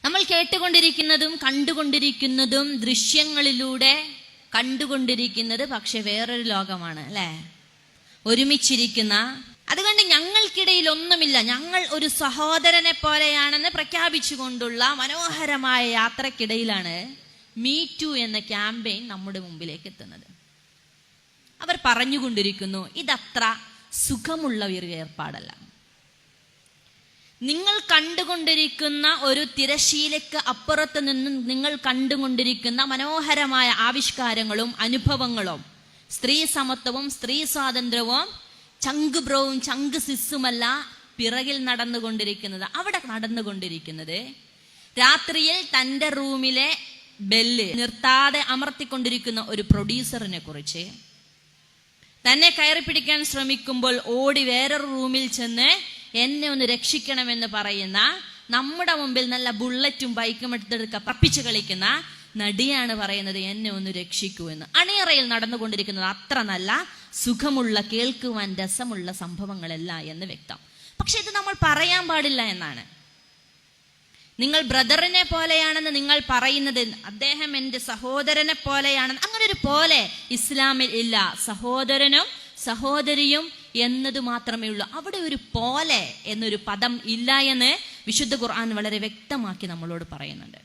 നമ്മൾ കേട്ടുകൊണ്ടിരിക്കുന്നതും കണ്ടുകൊണ്ടിരിക്കുന്നതും ദൃശ്യങ്ങളിലൂടെ കണ്ടുകൊണ്ടിരിക്കുന്നത് പക്ഷെ വേറൊരു ലോകമാണ് അല്ലെ? ഒരുമിച്ചിരിക്കുന്ന, അതുകൊണ്ട് ഞങ്ങൾക്കിടയിൽ ഒന്നുമില്ല, ഞങ്ങൾ ഒരു സഹോദരനെ പോലെയാണെന്ന് പ്രഖ്യാപിച്ചുകൊണ്ടുള്ള മനോഹരമായ യാത്രക്കിടയിലാണ് മീ ടു എന്ന ക്യാമ്പയിൻ നമ്മുടെ മുമ്പിലേക്ക് എത്തുന്നത്. അവർ പറഞ്ഞുകൊണ്ടിരിക്കുന്നു, ഇതത്ര സുഖമുള്ള ഒരു ഏർപ്പാടല്ല. നിങ്ങൾ കണ്ടുകൊണ്ടിരിക്കുന്ന ഒരു തിരശീലയ്ക്ക് അപ്പുറത്ത് നിന്നും നിങ്ങൾ കണ്ടുകൊണ്ടിരിക്കുന്ന മനോഹരമായ ആവിഷ്കാരങ്ങളും അനുഭവങ്ങളും, സ്ത്രീ സമത്വവും സ്ത്രീ സ്വാതന്ത്ര്യവും ചങ്ക് ബ്രോവും ചങ്ക് സിസ്സുമല്ല പിറകിൽ നടന്നുകൊണ്ടിരിക്കുന്നത്. അവിടെ നടന്നുകൊണ്ടിരിക്കുന്നത് രാത്രിയിൽ തൻ്റെ റൂമിലെ ബെല്ല് നിർത്താതെ അമർത്തിക്കൊണ്ടിരിക്കുന്ന ഒരു പ്രൊഡ്യൂസറിനെ കുറിച്ച്, തന്നെ കയറി പിടിക്കാൻ ശ്രമിക്കുമ്പോൾ ഓടി വേറൊരു റൂമിൽ ചെന്ന് എന്നെ ഒന്ന് രക്ഷിക്കണമെന്ന് പറയുന്ന, നമ്മുടെ മുമ്പിൽ നല്ല ബുള്ളറ്റും ബൈക്കും എടുത്തെടുക്ക പപ്പിച്ചു കളിക്കുന്ന നടിയാണ് പറയുന്നത് എന്നെ ഒന്ന് രക്ഷിക്കൂ എന്ന്. അണിയറയിൽ നടന്നുകൊണ്ടിരിക്കുന്നത് അത്ര നല്ല സുഖമുള്ള, കേൾക്കുവാൻ രസമുള്ള സംഭവങ്ങളല്ല എന്ന് വ്യക്തം. പക്ഷെ ഇത് നമ്മൾ പറയാൻ പാടില്ല എന്നാണ്. നിങ്ങൾ ബ്രദറിനെ പോലെയാണെന്ന് നിങ്ങൾ പറയുന്നത്, അദ്ദേഹം എൻ്റെ സഹോദരനെ പോലെയാണെന്ന്, അങ്ങനെ ഒരു പോലെ ഇസ്ലാമിൽ ഇല്ല. സഹോദരനും സഹോദരിയും എന്നത് മാത്രമേ ഉള്ളൂ. അവിടെ ഒരു പോലെ എന്നൊരു പദം ഇല്ല എന്ന് വിശുദ്ധ ഖുർആൻ വളരെ വ്യക്തമാക്കി നമ്മളോട് പറയുന്നുണ്ട്.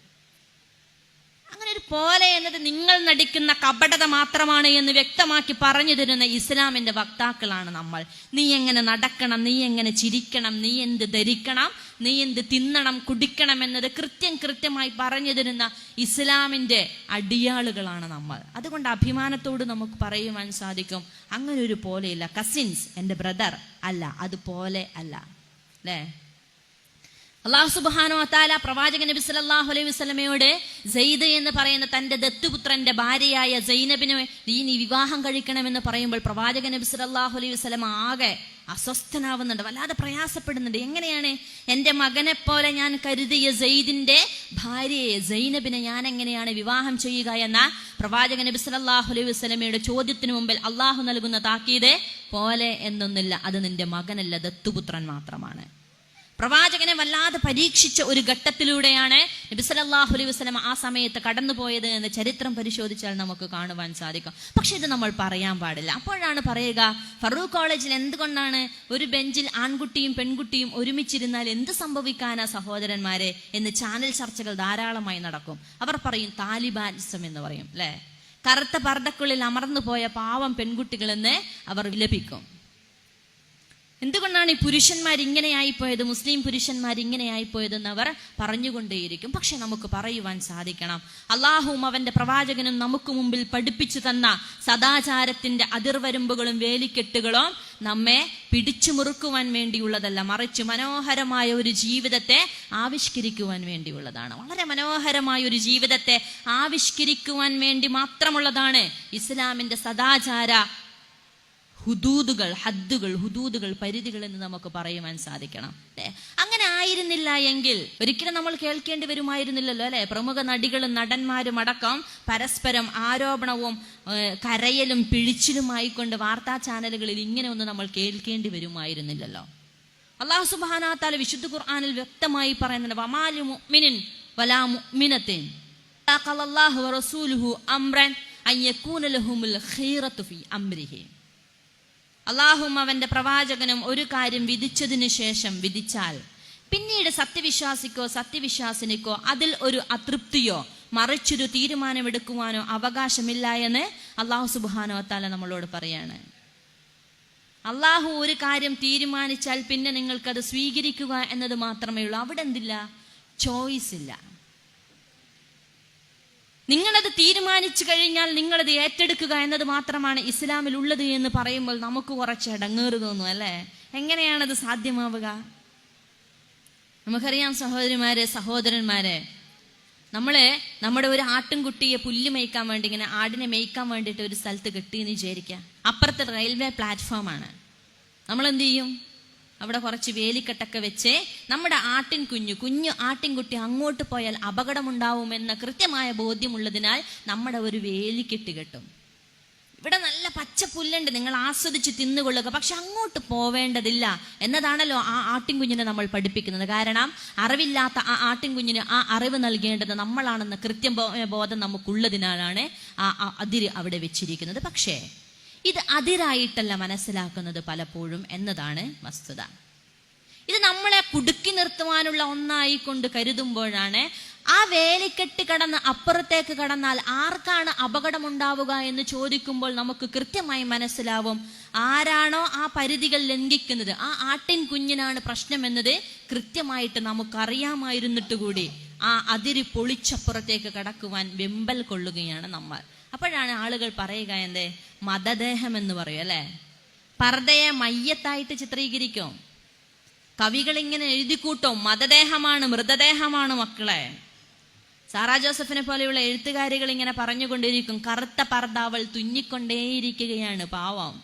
അങ്ങനെ ഒരു പോലെ എന്നത് നിങ്ങൾ നടിക്കുന്ന കപടത മാത്രമാണ് എന്ന് വ്യക്തമാക്കി പറഞ്ഞു തരുന്ന ഇസ്ലാമിന്റെ വക്താക്കളാണ് നമ്മൾ. നീ എങ്ങനെ നടക്കണം, നീ എങ്ങനെ ചിരിക്കണം, നീ എന്ത് ധരിക്കണം, നീ എന്ത് തിന്നണം കുടിക്കണം എന്നത് കൃത്യമായി പറഞ്ഞു തരുന്ന ഇസ്ലാമിന്റെ അടിയാളുകളാണ് നമ്മൾ. അതുകൊണ്ട് അഭിമാനത്തോട് നമുക്ക് പറയുവാൻ സാധിക്കും, അങ്ങനെ ഒരു പോലെയില്ല. കസിൻസ്, എൻ്റെ ബ്രദർ അല്ല, അതുപോലെ അല്ല അല്ലേ? അല്ലാഹു സുബ്ഹാനഹു വ തആല പ്രവാചകൻ നബി സല്ലല്ലാഹു അലൈഹി വസല്ലമയോട് സെയ്ദ് എന്ന് പറയുന്ന തന്റെ ദത്തുപുത്രന്റെ ഭാര്യയായ സൈനബിനെ നീ വിവാഹം കഴിക്കണമെന്ന് പറയുമ്പോൾ പ്രവാചകൻ നബി സല്ലല്ലാഹു അലൈഹി വസല്ലമ ആകെ അസ്വസ്ഥനാവുന്നുണ്ട്, വല്ലാതെ പ്രയാസപ്പെടുന്നുണ്ട്. എങ്ങനെയാണ് എൻ്റെ മകനെ പോലെ ഞാൻ കരുതിയ സെയ്ദിന്റെ ഭാര്യയെ സൈനബിനെ ഞാൻ എങ്ങനെയാണ് വിവാഹം ചെയ്യുക എന്ന പ്രവാചകൻ നബി സല്ലല്ലാഹു അലൈഹി വസല്ലമയുടെ ചോദ്യത്തിന് മുമ്പിൽ അള്ളാഹു നൽകുന്ന താക്കീത്, പോലെ എന്നൊന്നില്ല, അത് നിന്റെ മകനല്ല, ദത്തുപുത്രൻ മാത്രമാണ്. പ്രവാചകനെ വല്ലാതെ പരീക്ഷിച്ച ഒരു ഘട്ടത്തിലൂടെയാണ് നബി സല്ലല്ലാഹു അലൈഹി വസല്ലം ആ സമയത്ത് കടന്നുപോയത് എന്ന് ചരിത്രം പരിശോധിച്ചാൽ നമുക്ക് കാണുവാൻ സാധിക്കും. പക്ഷെ ഇത് നമ്മൾ പറയാൻ പാടില്ല. അപ്പോഴാണ് പറയുക, ഫറൂഖ് കോളേജിൽ എന്തുകൊണ്ടാണ് ഒരു ബെഞ്ചിൽ ആൺകുട്ടിയും പെൺകുട്ടിയും ഒരുമിച്ചിരുന്നാൽ എന്ത് സംഭവിക്കാനാ സഹോദരന്മാരെ എന്ന് ചാനൽ ചർച്ചകൾ ധാരാളമായി നടക്കും. അവർ പറയും താലിബാനിസം എന്ന് പറയും അല്ലെ, കറുത്ത പർദ്ദക്കുള്ളിൽ അമർന്നു പോയ പാവം പെൺകുട്ടികളെന്ന് അവർ വിലപിക്കും. എന്തുകൊണ്ടാണ് ഈ പുരുഷന്മാർ ഇങ്ങനെയായിപ്പോയത്, മുസ്ലിം പുരുഷന്മാർ ഇങ്ങനെയായിപ്പോയതെന്ന് അവർ പറഞ്ഞുകൊണ്ടേയിരിക്കും. പക്ഷെ നമുക്ക് പറയുവാൻ സാധിക്കണം, അള്ളാഹുവും അവന്റെ പ്രവാചകനും നമുക്ക് മുമ്പിൽ പഠിപ്പിച്ചു തന്ന സദാചാരത്തിന്റെ അതിർവരമ്പുകളും വേലിക്കെട്ടുകളും നമ്മെ പിടിച്ചു മുറുക്കുവാൻ വേണ്ടിയുള്ളതല്ല, മറിച്ച് മനോഹരമായ ഒരു ജീവിതത്തെ ആവിഷ്കരിക്കുവാൻ വേണ്ടിയുള്ളതാണ്. വളരെ മനോഹരമായ ഒരു ജീവിതത്തെ ആവിഷ്കരിക്കുവാൻ വേണ്ടി മാത്രമുള്ളതാണ് ഇസ്ലാമിന്റെ സദാചാര ഹുദൂദുകൾ പരിധികൾ എന്ന് നമുക്ക് പറയുവാൻ സാധിക്കണം അല്ലെ? അങ്ങനെ ആയിരുന്നില്ല എങ്കിൽ ഒരിക്കലും നമ്മൾ കേൾക്കേണ്ടി വരുമായിരുന്നില്ലല്ലോ അല്ലെ? പ്രമുഖ നടികളും നടന്മാരും അടക്കം പരസ്പരം ആരോപണവും കരയലും പിഴിച്ചിലുമായിക്കൊണ്ട് വാർത്താ ചാനലുകളിൽ ഇങ്ങനെ ഒന്നും നമ്മൾ കേൾക്കേണ്ടി വരുമായിരുന്നില്ലല്ലോ. അല്ലാഹു സുബ്ഹാനഹു വ തആല വിശുദ്ധ ഖുർആനിൽ വ്യക്തമായി പറയുന്നുണ്ട്, വമാലി മുഅ്മിനിൻ വലാ മുഅ്മിനത്തിൻ ഖലല്ലാഹു വറസൂലുഹു അംറൻ അൻ യകൂന ലഹുമുൽ ഖൈറതു ഫീ അംരിഹി. അള്ളാഹും അവന്റെ പ്രവാചകനും ഒരു കാര്യം വിധിച്ചതിന് ശേഷം വിധിച്ചാൽ പിന്നീട് സത്യവിശ്വാസിനിക്കോ അതിൽ ഒരു അതൃപ്തിയോ മറിച്ചൊരു തീരുമാനമെടുക്കുവാനോ അവകാശമില്ല എന്ന് അള്ളാഹു സുബ്ഹാനഹു വ തആല നമ്മളോട് പറയാണ്. അള്ളാഹു ഒരു കാര്യം തീരുമാനിച്ചാൽ പിന്നെ നിങ്ങൾക്കത് സ്വീകരിക്കുക എന്നത് മാത്രമേ ഉള്ളൂ. അവിടെ എന്തില്ല, ചോയ്സ് ഇല്ല. നിങ്ങളത് തീരുമാനിച്ചു കഴിഞ്ഞാൽ നിങ്ങളത് ഏറ്റെടുക്കുക എന്നത് മാത്രമാണ് ഇസ്ലാമിൽ ഉള്ളത് എന്ന് പറയുമ്പോൾ നമുക്ക് കുറച്ച് ഇടങ്ങേറ് തോന്നും അല്ലേ? എങ്ങനെയാണത് സാധ്യമാവുക? നമുക്കറിയാം സഹോദരന്മാരെ, നമ്മുടെ ഒരു ആട്ടിൻകുട്ടിയെ പുല്ല് മേയ്ക്കാൻ വേണ്ടി, ഇങ്ങനെ ആടിനെ മേയ്ക്കാൻ വേണ്ടിയിട്ട് ഒരു സ്ഥലത്ത് കെട്ടിയെന്ന് വിചാരിക്കുക. അപ്പുറത്തെ റെയിൽവേ പ്ലാറ്റ്ഫോമാണ്. നമ്മൾ എന്ത് ചെയ്യും? അവിടെ കുറച്ച് വേലിക്കെട്ടൊക്കെ വെച്ച് നമ്മുടെ കുഞ്ഞു ആട്ടിൻകുട്ടി അങ്ങോട്ട് പോയാൽ അപകടമുണ്ടാവുമെന്ന കൃത്യമായ ബോധ്യമുള്ളതിനാൽ നമ്മുടെ ഒരു വേലിക്കെട്ട് കെട്ടും. ഇവിടെ നല്ല പച്ച പുല്ലുണ്ട്, നിങ്ങൾ ആസ്വദിച്ച് തിന്നുകൊള്ളുക, പക്ഷെ അങ്ങോട്ട് പോവേണ്ടതില്ല എന്നതാണല്ലോ ആ ആട്ടിൻകുഞ്ഞിനെ നമ്മൾ പഠിപ്പിക്കുന്നത്. കാരണം അറിവില്ലാത്ത ആ ആട്ടിൻകുഞ്ഞിന് ആ അറിവ് നൽകേണ്ടത് നമ്മളാണെന്ന ബോധം നമുക്കുള്ളതിനാലാണ് ആ അതിര് അവിടെ വെച്ചിരിക്കുന്നത്. പക്ഷേ ഇത് അതിരായിട്ടല്ല മനസ്സിലാക്കുന്നത് പലപ്പോഴും എന്നതാണ് വസ്തുത. ഇത് നമ്മളെ കുടുക്കി നിർത്തുവാനുള്ള ഒന്നായി കൊണ്ട് കരുതുമ്പോഴാണ് ആ വേലിക്കെട്ട് കടന്ന് അപ്പുറത്തേക്ക് കടന്നാൽ ആർക്കാണ് അപകടമുണ്ടാവുക എന്ന് ചോദിക്കുമ്പോൾ നമുക്ക് കൃത്യമായി മനസ്സിലാവും ആരാണോ ആ പരിധികൾ ലംഘിക്കുന്നത് ആ ആട്ടിൻ കുഞ്ഞിനാണ് പ്രശ്നമെന്നത് കൃത്യമായിട്ട് നമുക്കറിയാമായിരുന്നിട്ട് കൂടി ആ അതിര് പൊളിച്ചപ്പുറത്തേക്ക് കടക്കുവാൻ വെമ്പൽ കൊള്ളുകയാണ് നമ്മൾ. അപ്പോഴാണ് ആളുകൾ പറയുക എന്തേ മതദേഹം എന്ന് പറയും അല്ലെ. പർദ്ദയെ മയ്യത്തായിട്ട് ചിത്രീകരിക്കും, കവികൾ ഇങ്ങനെ എഴുതിക്കൂട്ടും, മതദേഹമാണ്, മൃതദേഹമാണ് മക്കളെ. സാറാ ജോസഫിനെ പോലെയുള്ള എഴുത്തുകാരികൾ ഇങ്ങനെ പറഞ്ഞുകൊണ്ടിരിക്കും, കറുത്ത പർദ്ദ അവൾ തുന്നിക്കൊണ്ടേയിരിക്കുകയാണ് പാവം.